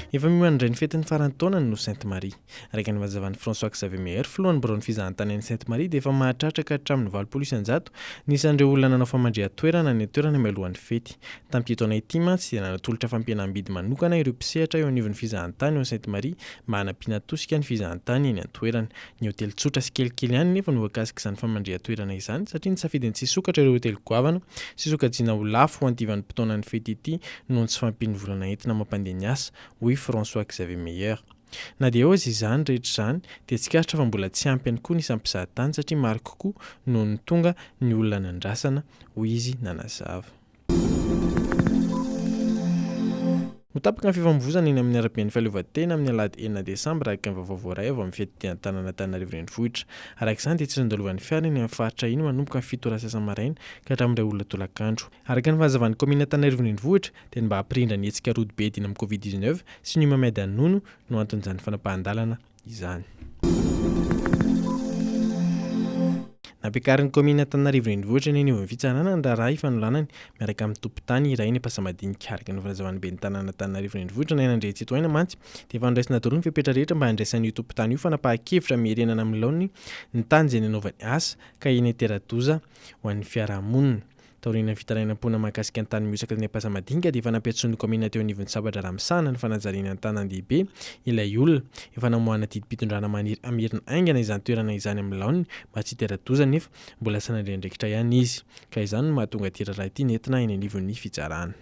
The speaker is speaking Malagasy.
Efa mimandray ny fetin'ny faran'ny taona no Sainte-Marie. Araka ny vazavan'ny François Xavier Meyer, filohan'ny baron'ny FIZAHANTANY any Sainte-Marie dia efa mahatratraka hatramin'ny 800 nisan'ireo olona nanao famandrihan-toerana ny toerana mialohan'ny fety. Tamin'ity taona ity mantsy dia nanatolotra fampihenam-bidy manokana ireo mpisehatra eo anivon'ny FIZAHANTANY ao Sainte-Marie mba hanampiana tosika ny FIZAHANTANY eny an-toerana. Ny hotely tsotra sy kelikely ihany nefa no voakasika izany famandrihan-toerana izany satria nisafidiny tsy hisokatra ireo hotely goavana sy sokajiana ho lafo ho andivan'ny mpotoanan'ny fety ity noho ny tsy fampian'ny volana entina mampandeha ny asa, hoy François Xavier Meyer. Na dia ozy izany rehetra izany dia tsikatratra fa mbola tsy ampy ihany koa ny isam-mpizahatany satria maro kokoa noho ny tonga ny olona nandrasana, hoy izy nanazava. Motapaka ny fifamoivoizana eny amin'ny araben'ny fahaleovantena amin'ny Alahady 9 Desambra araka ny vaovao iray avy amin'ny FITANTANANA ny Tanana renivohitra. Araka izany dia tsy nandalovan'ny fiara eny amin'ny faritra iny manomboka ny 7 sasa-maraina ka hatramin'iray olona tolakandro. Araka ny fahazavan'ny komina Tanana renivohitra dia mba hampirindra ny hetsika rodi-be dina amin'ny Covid-19 sy ny mamaidy nono no anton'izany fanapahan-dalana izany. Nampiakarin'ny komina Tananarivo renivohitra ny anivon'ny fitsarana ny raharaha ifanolanany miaraka amin'ny tompon-tany iray ny Ampasamadinika. Araka ny fahazavan'ny ben'ny tanàna Tananarivo renivohitra na nandretsy eto aina mantsy dia fandraisana daholo ny fepetra rehetra mba handraisan'io tompon-tany io fanapahan-kevitra mirenana amin'ny laoniny ny tany izay nanaovany asa ka eny tera-doza ho an'ny fiarahamonina. Taorian'ny fitarainam-pona mahakasika ny tany miosaka ny Ampasamadinika dia efa nampiantsoan'ny komina teo anivon'ny sabatra ramsana ny fanajariana ny tanan-dehibe ilay olona efa namoahana didim-pitondrana maniry amirina aingana izany toerana izany amin'ny laoniny mba tsy tera-doza nefa mbola sanandriandraikitra ihany izy ka izany no mahatonga ity raharaha ity nentina eny anivon'ny fitsarana.